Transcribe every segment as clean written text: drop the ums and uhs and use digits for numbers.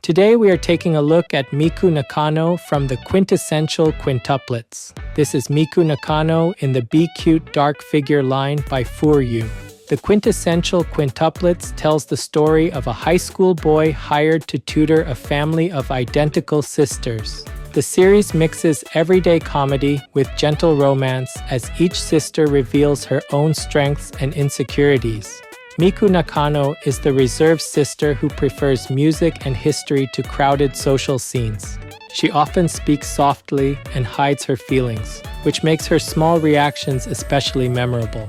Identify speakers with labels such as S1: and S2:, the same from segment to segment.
S1: Today we are taking a look at Miku Nakano from the Quintessential Quintuplets. This is Miku Nakano in the BiCute Dark Figure line by FuRyu. The Quintessential Quintuplets tells the story of a high school boy hired to tutor a family of identical sisters. The series mixes everyday comedy with gentle romance as each sister reveals her own strengths and insecurities. Miku Nakano is the reserved sister who prefers music and history to crowded social scenes. She often speaks softly and hides her feelings, which makes her small reactions especially memorable.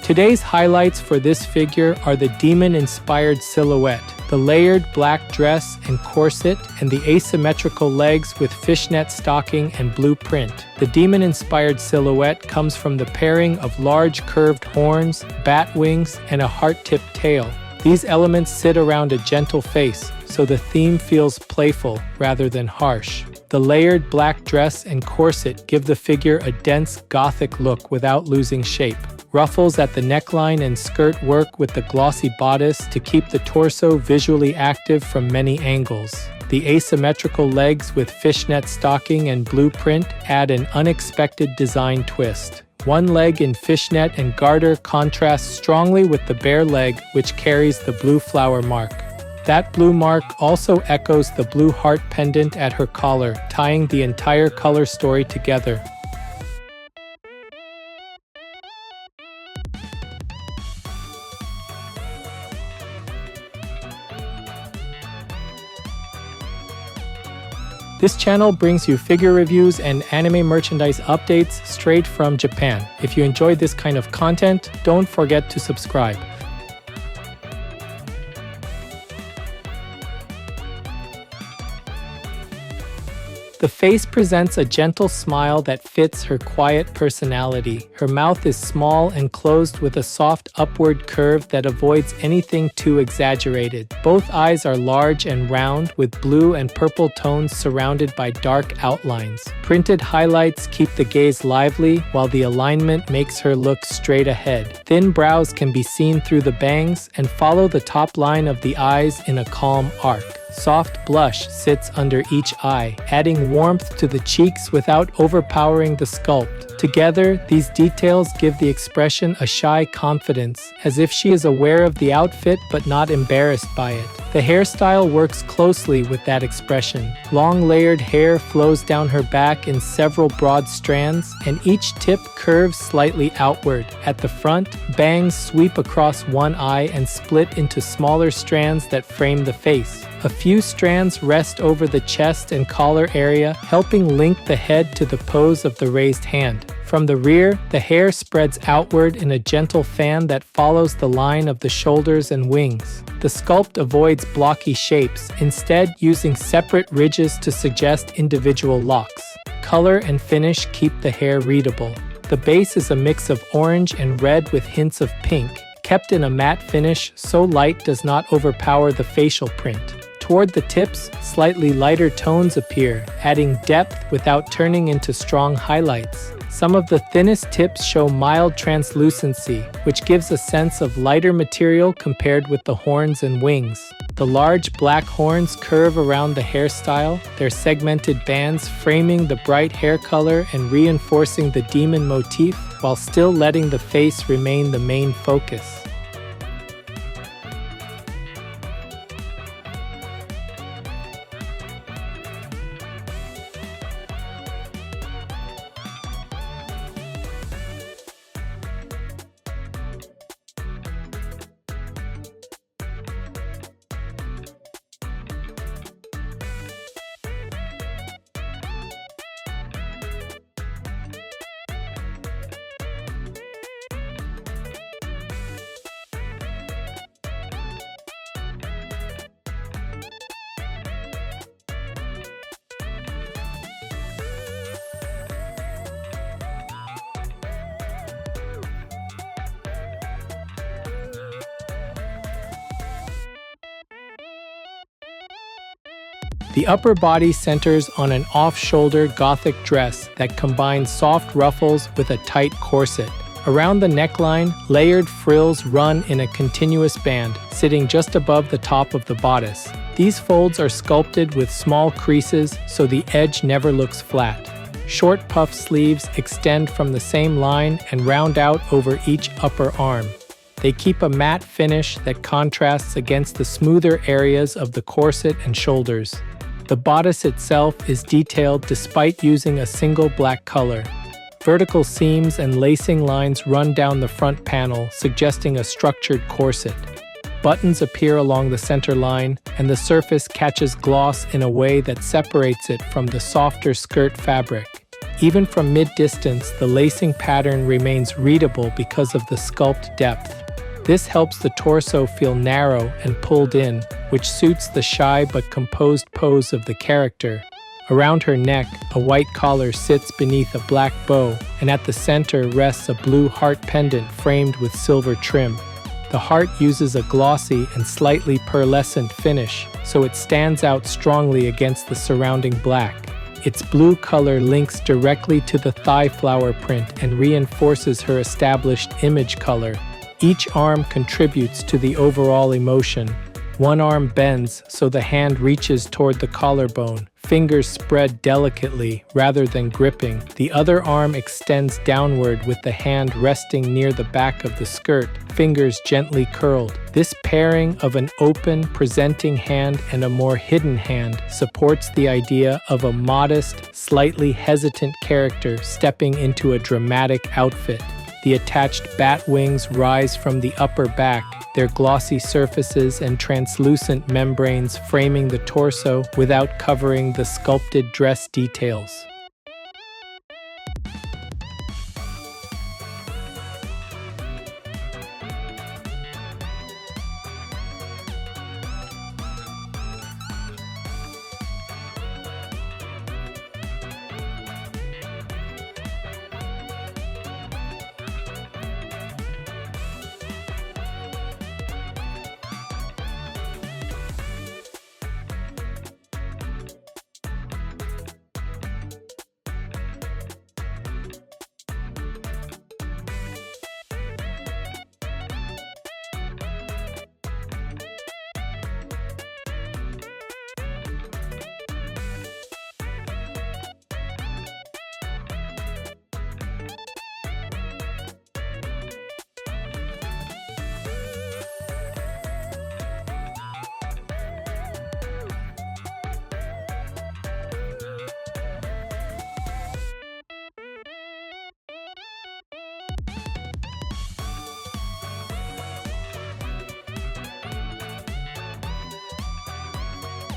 S1: Today's highlights for this figure are the demon-inspired silhouette, the layered black dress and corset, and the asymmetrical legs with fishnet stocking and blue print. The demon-inspired silhouette comes from the pairing of large curved horns, bat wings, and a heart-tipped tail. These elements sit around a gentle face, so the theme feels playful rather than harsh. The layered black dress and corset give the figure a dense Gothic look without losing shape. Ruffles at the neckline and skirt work with the glossy bodice to keep the torso visually active from many angles. The asymmetrical legs with fishnet stocking and blue print add an unexpected design twist. One leg in fishnet and garter contrasts strongly with the bare leg, which carries the blue flower mark. That blue mark also echoes the blue heart pendant at her collar, tying the entire color story together. This channel brings you figure reviews and anime merchandise updates straight from Japan. If you enjoyed this kind of content, don't forget to subscribe. The face presents a gentle smile that fits her quiet personality. Her mouth is small and closed with a soft upward curve that avoids anything too exaggerated. Both eyes are large and round, with blue and purple tones surrounded by dark outlines. Printed highlights keep the gaze lively, while the alignment makes her look straight ahead. Thin brows can be seen through the bangs and follow the top line of the eyes in a calm arc. Soft blush sits under each eye, adding warmth to the cheeks without overpowering the sculpt. Together, these details give the expression a shy confidence, as if she is aware of the outfit but not embarrassed by it. The hairstyle works closely with that expression. Long layered hair flows down her back in several broad strands, and each tip curves slightly outward. At the front, bangs sweep across one eye and split into smaller strands that frame the face. A few strands rest over the chest and collar area, helping link the head to the pose of the raised hand. From the rear, the hair spreads outward in a gentle fan that follows the line of the shoulders and wings. The sculpt avoids blocky shapes, instead using separate ridges to suggest individual locks. Color and finish keep the hair readable. The base is a mix of orange and red with hints of pink, kept in a matte finish so light does not overpower the facial print. Toward the tips, slightly lighter tones appear, adding depth without turning into strong highlights. Some of the thinnest tips show mild translucency, which gives a sense of lighter material compared with the horns and wings. The large black horns curve around the hairstyle, their segmented bands framing the bright hair color and reinforcing the demon motif, while still letting the face remain the main focus. The upper body centers on an off-shoulder Gothic dress that combines soft ruffles with a tight corset. Around the neckline, layered frills run in a continuous band, sitting just above the top of the bodice. These folds are sculpted with small creases so the edge never looks flat. Short puff sleeves extend from the same line and round out over each upper arm. They keep a matte finish that contrasts against the smoother areas of the corset and shoulders. The bodice itself is detailed despite using a single black color. Vertical seams and lacing lines run down the front panel, suggesting a structured corset. Buttons appear along the center line, and the surface catches gloss in a way that separates it from the softer skirt fabric. Even from mid-distance, the lacing pattern remains readable because of the sculpt depth. This helps the torso feel narrow and pulled in, which suits the shy but composed pose of the character. Around her neck, a white collar sits beneath a black bow, and at the center rests a blue heart pendant framed with silver trim. The heart uses a glossy and slightly pearlescent finish, so it stands out strongly against the surrounding black. Its blue color links directly to the thigh flower print and reinforces her established image color. Each arm contributes to the overall emotion. One arm bends so the hand reaches toward the collarbone, fingers spread delicately rather than gripping. The other arm extends downward with the hand resting near the back of the skirt, fingers gently curled. This pairing of an open, presenting hand and a more hidden hand supports the idea of a modest, slightly hesitant character stepping into a dramatic outfit. The attached bat wings rise from the upper back, their glossy surfaces and translucent membranes framing the torso without covering the sculpted dress details.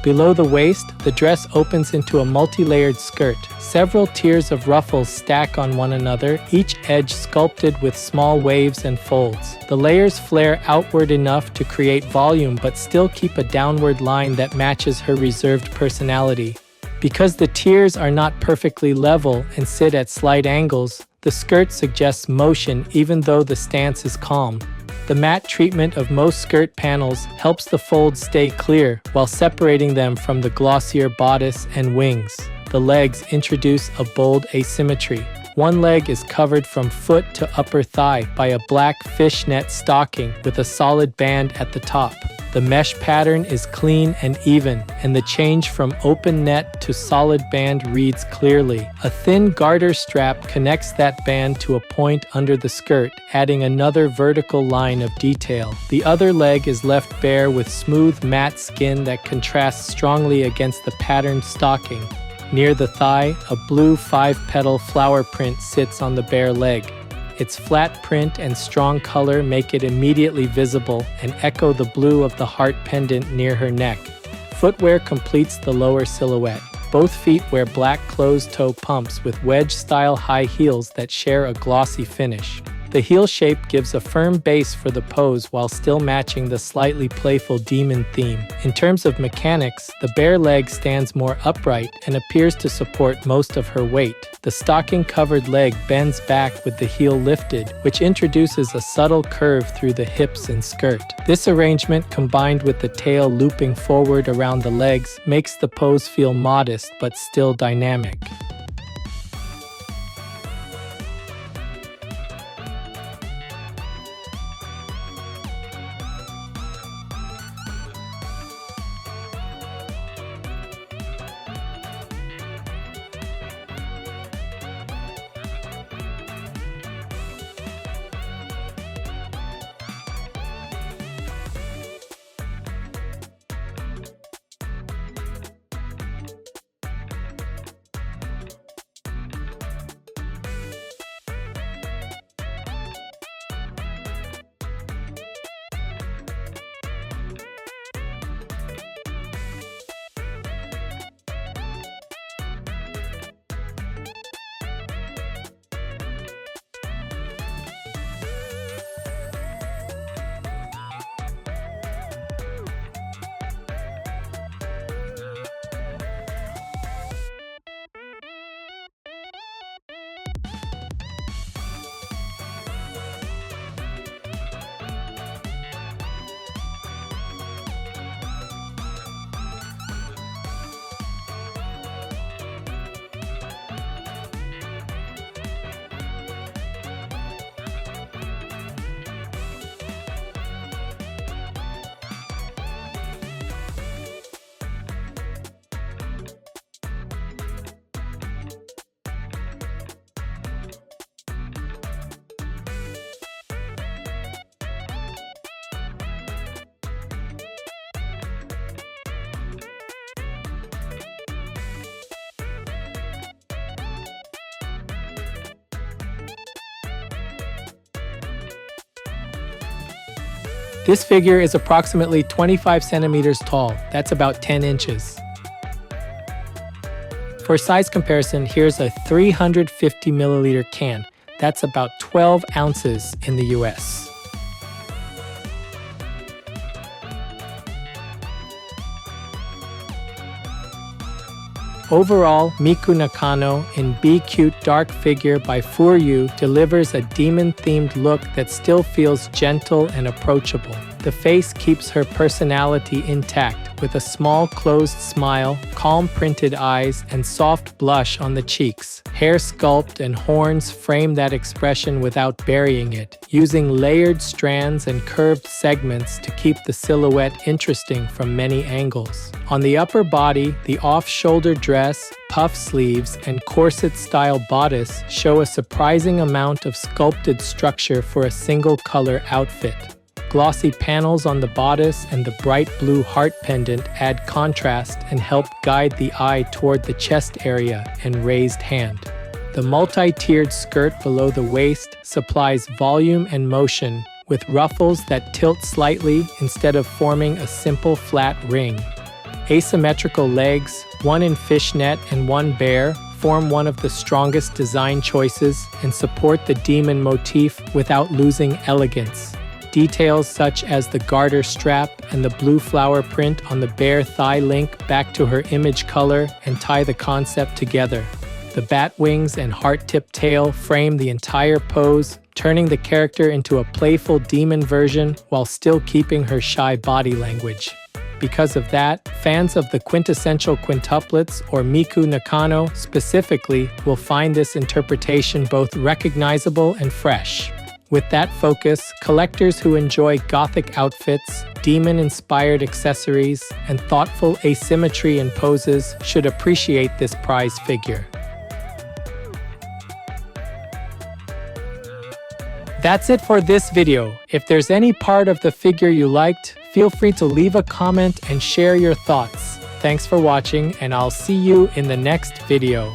S1: Below the waist, the dress opens into a multi-layered skirt. Several tiers of ruffles stack on one another, each edge sculpted with small waves and folds. The layers flare outward enough to create volume but still keep a downward line that matches her reserved personality. Because the tiers are not perfectly level and sit at slight angles, the skirt suggests motion even though the stance is calm. The matte treatment of most skirt panels helps the folds stay clear while separating them from the glossier bodice and wings. The legs introduce a bold asymmetry. One leg is covered from foot to upper thigh by a black fishnet stocking with a solid band at the top. The mesh pattern is clean and even, and the change from open net to solid band reads clearly. A thin garter strap connects that band to a point under the skirt, adding another vertical line of detail. The other leg is left bare with smooth matte skin that contrasts strongly against the patterned stocking. Near the thigh, a blue 5-petal flower print sits on the bare leg. Its flat print and strong color make it immediately visible and echo the blue of the heart pendant near her neck. Footwear completes the lower silhouette. Both feet wear black closed-toe pumps with wedge-style high heels that share a glossy finish. The heel shape gives a firm base for the pose while still matching the slightly playful demon theme. In terms of mechanics, the bare leg stands more upright and appears to support most of her weight. The stocking-covered leg bends back with the heel lifted, which introduces a subtle curve through the hips and skirt. This arrangement, combined with the tail looping forward around the legs, makes the pose feel modest but still dynamic. This figure is approximately 25 centimeters tall. That's about 10 inches. For size comparison, here's a 350 milliliter can. That's about 12 ounces in the US. Overall, Miku Nakano in BiCute Dark Figure by FuRyu delivers a demon-themed look that still feels gentle and approachable. The face keeps her personality intact with a small closed smile, calm printed eyes, and soft blush on the cheeks. Hair sculpt and horns frame that expression without burying it, using layered strands and curved segments to keep the silhouette interesting from many angles. On the upper body, the off-shoulder dress, puff sleeves, and corset-style bodice show a surprising amount of sculpted structure for a single-color outfit. Glossy panels on the bodice and the bright blue heart pendant add contrast and help guide the eye toward the chest area and raised hand. The multi-tiered skirt below the waist supplies volume and motion, with ruffles that tilt slightly instead of forming a simple flat ring. Asymmetrical legs, one in fishnet and one bare, form one of the strongest design choices and support the demon motif without losing elegance. Details such as the garter strap and the blue flower print on the bare thigh link back to her image color and tie the concept together. The bat wings and heart-tip tail frame the entire pose, turning the character into a playful demon version while still keeping her shy body language. Because of that, fans of the Quintessential Quintuplets, or Miku Nakano specifically, will find this interpretation both recognizable and fresh. With that focus, collectors who enjoy gothic outfits, demon-inspired accessories, and thoughtful asymmetry in poses should appreciate this prize figure. That's it for this video. If there's any part of the figure you liked, feel free to leave a comment and share your thoughts. Thanks for watching, and I'll see you in the next video.